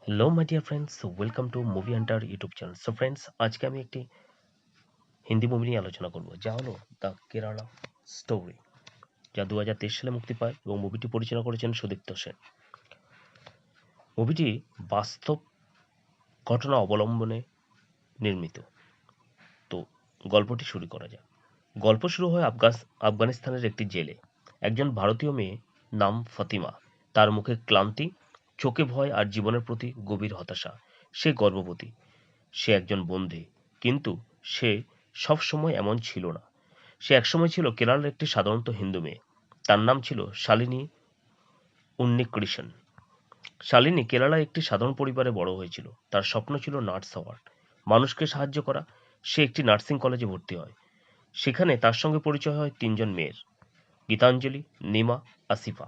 Hello my dear friends, welcome to movie Hunter YouTube channel. So friends, আজকে আমি একটি Hindi movie নিয়ে আলোচনা করব, যা হলো দ্য কেরালা স্টোরি, যা 2023 সালে মুক্তি পায় এবং মুভিটি পরিচালনা করেছেন সুদীপ্ত সেন। মুভিটি বাস্তব ঘটনা অবলম্বনে নির্মিত। তো গল্পটি শুরু করা যাক। গল্প শুরু হয় আফগানিস্তানের একটি জেলে। একজন ভারতীয় মেয়ে নাম ফাতিমা, তার মুখে ক্লান্তি, চোখে ভয় আর জীবনের প্রতি গভীর হতাশা। সে গর্ভবতী, সে একজন বন্দী, কিন্তু সে সব সময় এমন ছিল না। সে একসময় ছিল কেরালার একটি সাধারণত হিন্দু মেয়ে। তার নাম ছিল শালিনী উন্নিকৃষ্ণ। শালিনী কেরালায় একটি সাধারণ পরিবারে বড় হয়েছিল। তার স্বপ্ন ছিল নার্স হওয়ার, মানুষকে সাহায্য করা। সে একটি নার্সিং কলেজে ভর্তি হয়। সেখানে তার সঙ্গে পরিচয় হয় তিনজন মেয়ের: গীতাঞ্জলি, নিমা, আসিফা।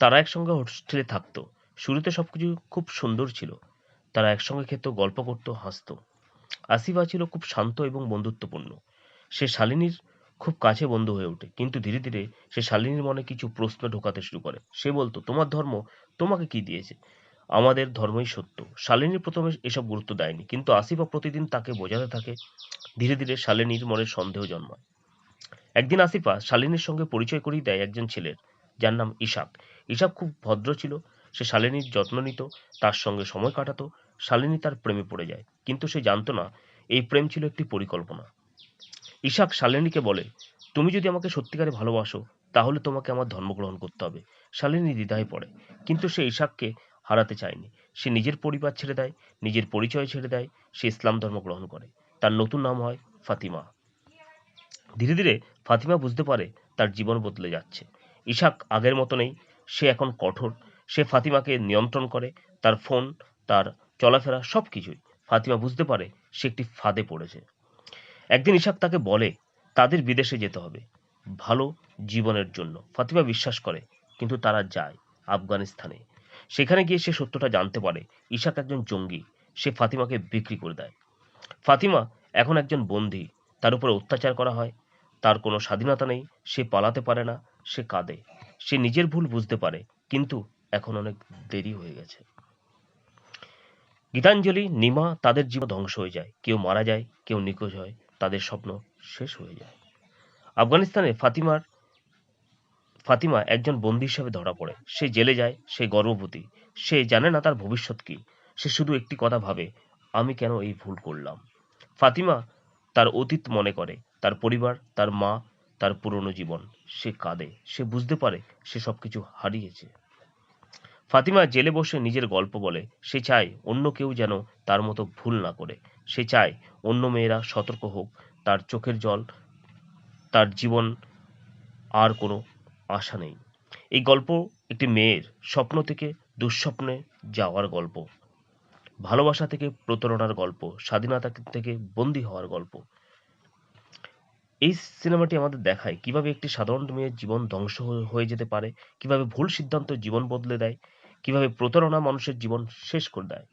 তারা একসঙ্গে হোস্টেলে থাকতো। শুরুতে সবকিছু খুব সুন্দর ছিল। তারা একসঙ্গে খেত, গল্প করত, হাসতো। আসিফা ছিল খুব শান্ত এবং বন্ধুত্বপূর্ণ। সে শালিনীর খুব কাছে বন্ধু হয়ে ওঠে, কিন্তু ধীরে ধীরে সে শালিনীর মনে কিছু প্রশ্ন ঢোকাতে শুরু করে। সে বলতো, তোমার ধর্ম তোমাকে কি দিয়েছে? আমাদের ধর্মই সত্য। শালিনী প্রথমে এসব গুরুত্ব দেয়নি, কিন্তু আসিফা প্রতিদিন তাকে বোঝাতে থাকে। ধীরে ধীরে শালিনীর মনে সন্দেহ জন্মায়। একদিন আসিফা শালিনীর সঙ্গে পরিচয় করিয়ে দেয় একজন ছেলের, যার নাম ইশাক। ইশাক খুব ভদ্র ছিল। সে শালিনীর যত্ন নিত, তার সঙ্গে সময় কাটাতো। শালিনী তার প্রেমে পড়ে যায়, কিন্তু সে জানতো না এই প্রেম ছিল একটি পরিকল্পনা। ইশাক শালিনীকে বলে, তুমি যদি আমাকে সত্যিকারে ভালোবাসো, তাহলে তোমাকে আমার ধর্ম গ্রহণ করতে হবে। শালিনী দ্বিধায় পড়ে, কিন্তু সে ইশাককে হারাতে চায়নি। সে নিজের পরিবার ছেড়ে দেয়, নিজের পরিচয় ছেড়ে দেয়। সে ইসলাম ধর্ম গ্রহণ করে। তার নতুন নাম হয় ফাতিমা। ধীরে ধীরে ফাতিমা বুঝতে পারে তার জীবন বদলে যাচ্ছে। ইশাক আগের মতো নেই। সে এখন কঠোর। সে ফাতিমাকে নিয়ন্ত্রণ করে, তার ফোন, তার চলাফেরা, সবকিছুই। ফাতিমা বুঝতে পারে সে একটি ফাঁদে পড়েছে। একদিন ইশাক তাকে বলে তাদের বিদেশে যেতে হবে, ভালো জীবনের জন্য। ফাতিমা বিশ্বাস করে, কিন্তু তারা যায় আফগানিস্তানে। সেখানে গিয়ে সে সত্যটা জানতে পারে, ইশাক একজন জঙ্গি। সে ফাতিমাকে বিক্রি করে দেয়। ফাতিমা এখন একজন বন্দী। তার উপরে অত্যাচার করা হয়। তার কোনো স্বাধীনতা নেই। সে পালাতে পারে না। সে কাঁদে। সে নিজের ভুল বুঝতে পারে, কিন্তু এখন অনেক দেরি হয়ে গেছে। গীতাঞ্জলি, নিমা, তাদের জীবন ধ্বংস হয়ে যায়। কেউ মারা যায়, কেউ নিখোঁজ হয়। তাদের স্বপ্ন শেষ হয়ে যায়। আফগানিস্তানে ফাতিমা একজন বন্দী হিসেবে ধরা পড়ে। সে জেলে যায়। সে গর্ভবতী। সে জানে না তার ভবিষ্যৎ কি। সে শুধু একটি কথা ভাবে, আমি কেন এই ভুল করলাম? ফাতিমা তার অতীত মনে করে, তার পরিবার, তার মা, তার পুরনো জীবন। সে কাঁদে। সে বুঝতে পারে সে সবকিছু হারিয়েছে। ফাতিমা জেলে বসে নিজের গল্প বলে। সে চায় অন্য কেউ যেন তার মতো ভুল না করে। সে চায় অন্য মেয়েরা সতর্ক হোক। তার চোখের জল, তার জীবন আর কোনো আশা নেই। এই গল্প একটি মেয়ের স্বপ্ন থেকে দুঃস্বপ্নে যাওয়ার গল্প, ভালোবাসা থেকে প্রতারণার গল্প, স্বাধীনতা থেকে বন্দী হওয়ার গল্প। এই সিনেমাটি আমাদের দেখায় কিভাবে একটি সাধারণ মেয়ের জীবন ধ্বংস হয়ে যেতে পারে, কিভাবে ভুল সিদ্ধান্ত জীবন বদলে দেয়, কিভাবে প্রতারণা মানুষের জীবন শেষ করে দেয়।